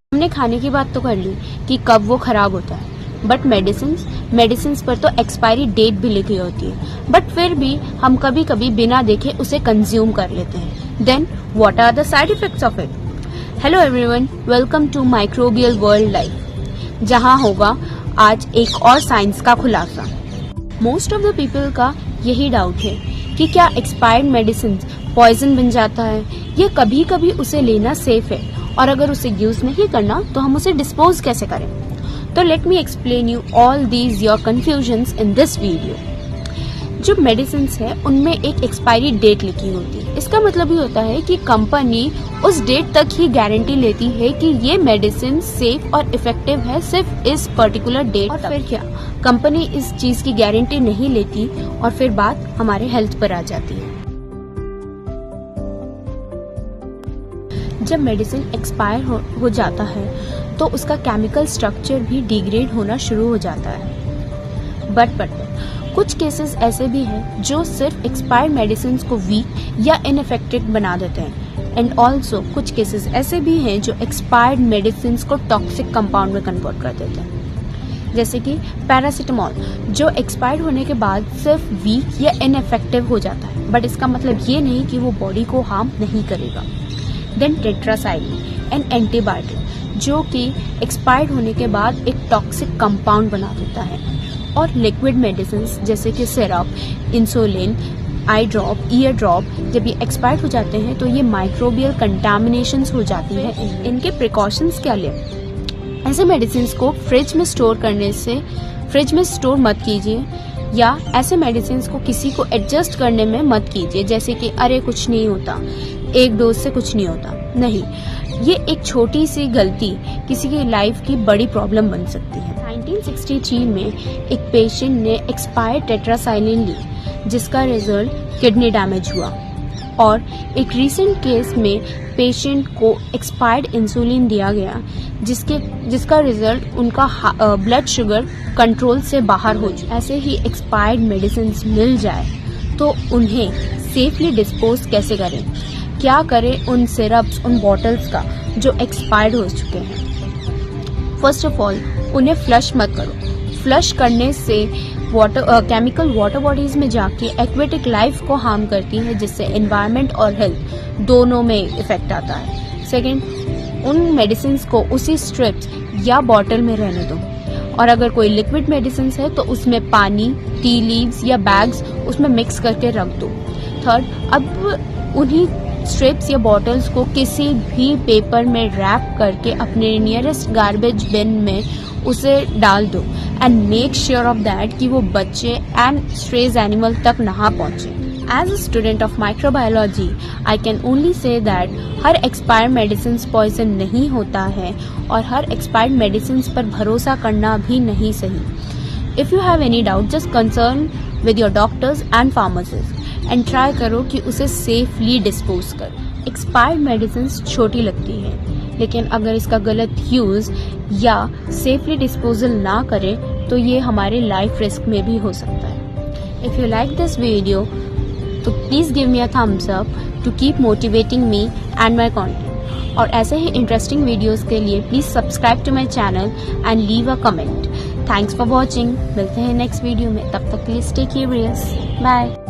हमने खाने की बात तो कर ली कि कब वो खराब होता है, बट मेडिसिन पर तो एक्सपायरी डेट भी लिखी होती है, बट फिर भी हम कभी कभी बिना देखे उसे कंज्यूम कर लेते हैं। Then what are the side effects of it? Hello everyone, welcome to microbial world life, जहां होगा आज एक और साइंस का खुलासा। मोस्ट ऑफ द पीपल का यही डाउट है कि क्या एक्सपायर्ड मेडिसिन पॉइजन बन जाता है या कभी कभी उसे लेना सेफ है, और अगर उसे यूज नहीं करना तो हम उसे डिस्पोज कैसे करें। तो let me explain you all these your confusions in this video. जो मेडिसिन है उनमें एक एक्सपायरी डेट लिखी होती है। इसका मतलब ये होता है कि कंपनी उस डेट तक ही गारंटी लेती है कि ये मेडिसिन सेफ और इफेक्टिव है सिर्फ इस पर्टिकुलर डेट तक। फिर क्या, कंपनी इस चीज की गारंटी नहीं लेती और फिर बात हमारे हेल्थ पर आ जाती है। जब मेडिसिन एक्सपायर हो जाता है तो उसका केमिकल स्ट्रक्चर भी डिग्रेड होना शुरू हो जाता है। बट कुछ केसेस ऐसे भी हैं जो सिर्फ एक्सपायर्ड मेडिसिन को वीक या इनइफेक्टिव बना देते हैं, एंड ऑल्सो कुछ केसेस ऐसे भी हैं जो एक्सपायर्ड मेडिसिन को टॉक्सिक कंपाउंड में कन्वर्ट कर देते हैं। जैसे कि पैरासीटामोल, जो एक्सपायर्ड होने के बाद सिर्फ वीक या इनइफेक्टिव हो जाता है, बट इसका मतलब ये नहीं कि वो बॉडी को हार्म नहीं करेगा। देन टेट्रासाइक्लिन, एन एंटीबायोटिक, जो कि एक्सपायर्ड होने के बाद एक टॉक्सिक कंपाउंड बना देता है। और लिक्विड मेडिसिन जैसे कि सिरप, इंसुलिन, आई ड्रॉप, ईयर ड्रॉप, जब ये एक्सपायर्ड हो जाते हैं तो ये माइक्रोबियल कंटामिनेशंस हो जाती है। इनके प्रिकॉशंस क्या लें? ऐसे मेडिसिन को फ्रिज में स्टोर मत कीजिए, या ऐसे मेडिसिन को किसी को एडजस्ट करने में मत कीजिए, जैसे कि अरे कुछ नहीं होता, एक डोज से कुछ नहीं होता। नहीं, ये एक छोटी सी गलती किसी की लाइफ की बड़ी प्रॉब्लम बन सकती है। 1963 में एक पेशेंट ने एक्सपायर्ड टेट्रासाइक्लिन ली, जिसका रिजल्ट किडनी डैमेज हुआ। और एक रीसेंट केस में पेशेंट को एक्सपायर्ड इंसुलिन दिया गया, जिसका रिजल्ट उनका ब्लड शुगर कंट्रोल से बाहर हो चुका। ऐसे ही एक्सपायर्ड मेडिसिन मिल जाए तो उन्हें सेफली डिस्पोज कैसे करें? क्या करें उन सिरप्स, उन बॉटल्स का जो एक्सपायर्ड हो चुके हैं? फर्स्ट ऑफ ऑल, उन्हें फ्लश मत करो। फ्लश करने से केमिकल वाटर बॉडीज में जाके एक्वेटिक लाइफ को हार्म करती है, जिससे एनवायरनमेंट और हेल्थ दोनों में इफेक्ट आता है। सेकेंड, उन मेडिसिन को उसी स्ट्रिप्स या बॉटल में रहने दो, और अगर कोई लिक्विड मेडिसिन है तो उसमें पानी, टी लीव्स या बैग्स उसमें मिक्स करके रख दो। थर्ड, अब उन्हीं स्ट्रिप्स या बॉटल्स को किसी भी पेपर में रैप करके अपने नियरेस्ट गार्बेज बिन में उसे डाल दो, and make sure of that कि वो बच्चे एंड स्ट्रेज एनिमल तक ना पहुंचे। As a student of microbiology, I can only say that हर एक्सपायर्ड मेडिसिन पॉइजन नहीं होता है, और हर एक्सपायर्ड मेडिसिन पर भरोसा करना भी नहीं सही। If you have any doubt, just concern with your doctors and pharmacist, and try करो कि उसे सेफली डिस्पोज करो। एक्सपायर्ड मेडिसिन छोटी लगती है, लेकिन अगर इसका गलत यूज या सेफली डिस्पोजल ना करें तो ये हमारे लाइफ रिस्क में भी हो सकता है। If you like this video तो please give me a thumbs up to keep motivating me and my content. और ऐसे ही इंटरेस्टिंग वीडियोस के लिए please subscribe to my channel and leave a comment. Thanks for watching. मिलते हैं next video में, तब तक के लिए स्टे क्यूरियस। बाय।